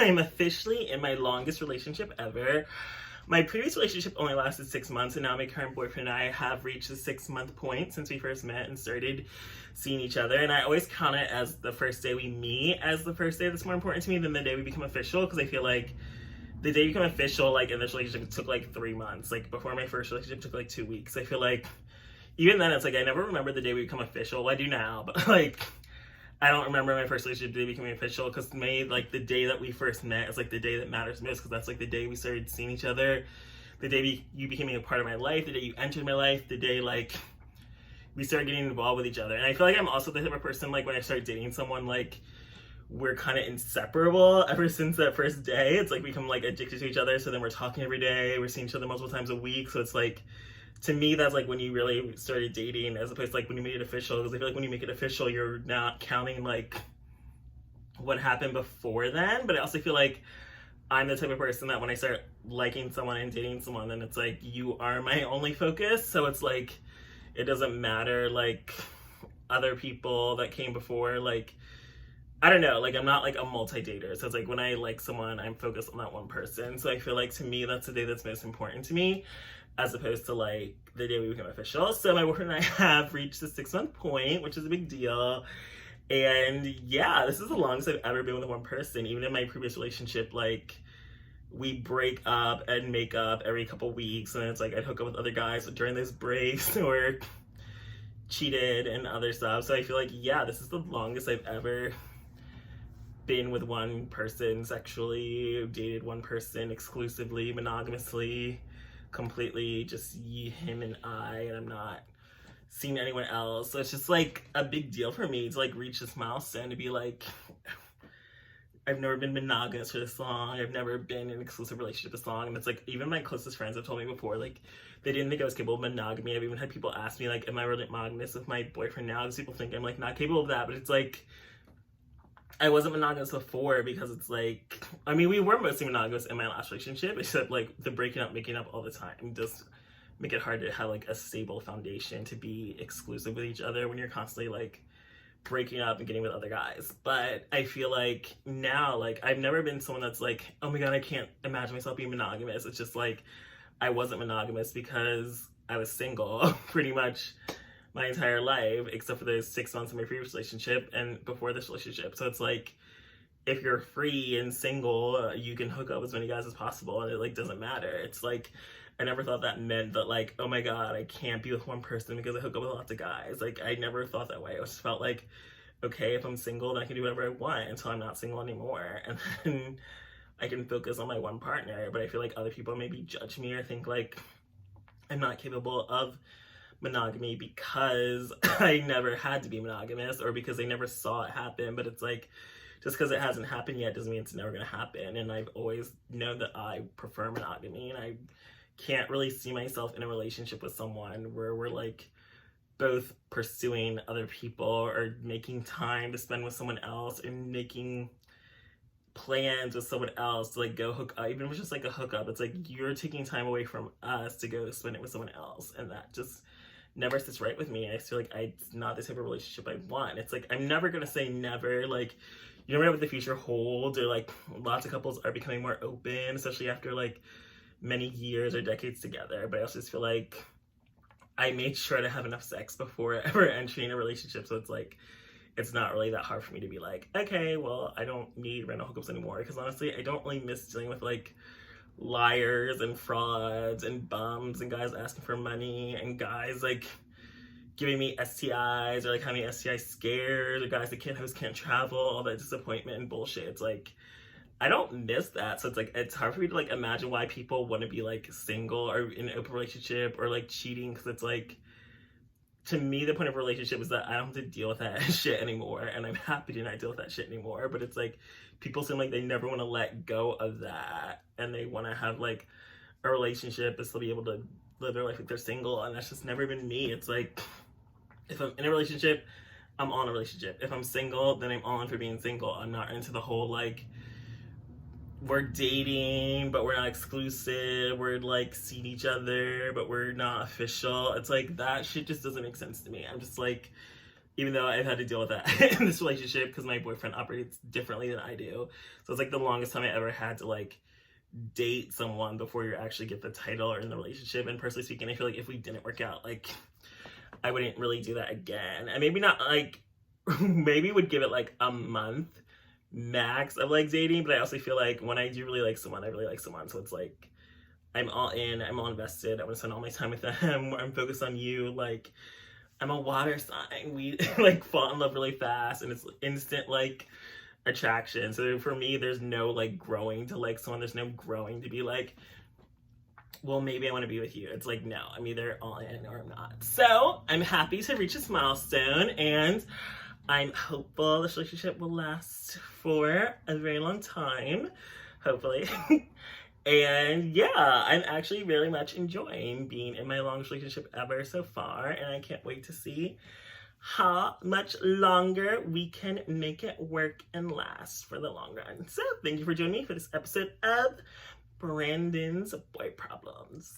I'm officially in my longest relationship ever. My previous relationship only lasted 6 months, and now my current boyfriend and I have reached the 6 month point since we first met and started seeing each other. And I always count it as the first day we meet as the first day that's more important to me than the day we become official, because I feel like the day you become official, like in this relationship, it took like 3 months. Like before my first relationship took like 2 weeks. I feel like even then it's like I never remember the day we become official. Well, I do now, but like I don't remember my first relationship day becoming official, because to me, like the day that we first met is like the day that matters most, because that's like the day we started seeing each other, the day you became a part of my life, the day you entered my life, the day like we started getting involved with each other. And I feel like I'm also the type of person, like when I start dating someone, like we're kind of inseparable ever since that first day. It's like we become like addicted to each other, so then we're talking every day, we're seeing each other multiple times a week. So it's like, to me, that's like when you really started dating, as opposed to like when you made it official. Because I feel like when you make it official, you're not counting like what happened before then. But I also feel like I'm the type of person that when I start liking someone and dating someone, then it's like you are my only focus. So it's like it doesn't matter like other people that came before. Like I don't know, like I'm not like a multi-dater. So it's like when I like someone, I'm focused on that one person. So I feel like to me, that's the day that's most important to me, as opposed to like the day we become official. So my boyfriend and I have reached the 6 month point, which is a big deal. And yeah, this is the longest I've ever been with one person. Even in my previous relationship, like we break up and make up every couple weeks, and it's like I'd hook up with other guys during those breaks or cheated and other stuff. So I feel like, yeah, this is the longest I've ever been with one person sexually, dated one person exclusively, monogamously, completely just him and and I'm not seeing anyone else. So it's just like a big deal for me to like reach this milestone, to be like, I've never been monogamous for this long, I've never been in an exclusive relationship this long. And it's like, even my closest friends have told me before, like they didn't think I was capable of monogamy. I've even had people ask me like, am I really monogamous with my boyfriend now? Because people think I'm like not capable of that. But it's like, I wasn't monogamous before, because it's like, I mean, we were mostly monogamous in my last relationship, except like the breaking up, making up all the time just make it hard to have like a stable foundation to be exclusive with each other when you're constantly like breaking up and getting with other guys. But I feel like now, like I've never been someone that's like, oh my god, I can't imagine myself being monogamous. It's just like I wasn't monogamous because I was single pretty much my entire life, except for those 6 months of my previous relationship and before this relationship. So it's like, if you're free and single, you can hook up with as many guys as possible, and it like doesn't matter. It's like, I never thought that meant that like, oh my god, I can't be with one person because I hook up with lots of guys. Like I never thought that way. I just felt like, okay, if I'm single, then I can do whatever I want until I'm not single anymore, and then I can focus on my one partner. But I feel like other people maybe judge me or think like I'm not capable of monogamy because I never had to be monogamous, or because I never saw it happen. But it's like, just because it hasn't happened yet doesn't mean it's never going to happen. And I've always known that I prefer monogamy, and I can't really see myself in a relationship with someone where we're like both pursuing other people or making time to spend with someone else and making plans with someone else to like go hook up. Even if it's just like a hookup, it's like you're taking time away from us to go spend it with someone else, and that just never sits right with me. I feel like it's not the type of relationship I want. It's like, I'm never gonna say never. Like, you never know what the future holds, or like lots of couples are becoming more open, especially after like many years or decades together. But I also just feel like I made sure to have enough sex before ever entering a relationship. So it's like, it's not really that hard for me to be like, okay, well, I don't need random hookups anymore. Because honestly, I don't really miss dealing with like liars and frauds and bums and guys asking for money and guys like giving me STIs or like having STI scares, or guys that can't travel, all that disappointment and bullshit. It's like, I don't miss that. So it's like, it's hard for me to like imagine why people want to be like single or in an open relationship or like cheating. Because it's like, to me, the point of a relationship is that I don't have to deal with that shit anymore, and I'm happy to not deal with that shit anymore. But it's like, people seem like they never want to let go of that, and they want to have like a relationship but still be able to live their life like they're single, and that's just never been me. It's like, if I'm in a relationship, I'm on a relationship. If I'm single, then I'm on for being single. I'm not into the whole like, we're dating but we're not exclusive, we're like seeing each other but we're not official. It's like, that shit just doesn't make sense to me. I'm just like, even though I've had to deal with that in this relationship because my boyfriend operates differently than I do. So it's like the longest time I ever had to like date someone before you actually get the title or in the relationship. And personally speaking, I feel like if we didn't work out, like I wouldn't really do that again. And maybe not like, maybe would give it like a month max of like dating. But I also feel like when I do really like someone, I really like someone. So it's like, I'm all in, I'm all invested. I want to spend all my time with them. I'm focused on you. Like, I'm a water sign. We like fall in love really fast and it's instant like attraction. So for me, there's no like growing to like someone. There's no growing to be like, well, maybe I want to be with you. It's like, no, I'm either all in or I'm not. So I'm happy to reach this milestone and I'm hopeful this relationship will last for a very long time, hopefully. And yeah, I'm actually very much enjoying being in my longest relationship ever so far. And I can't wait to see how much longer we can make it work and last for the long run. So thank you for joining me for this episode of Branden's Boy Problems.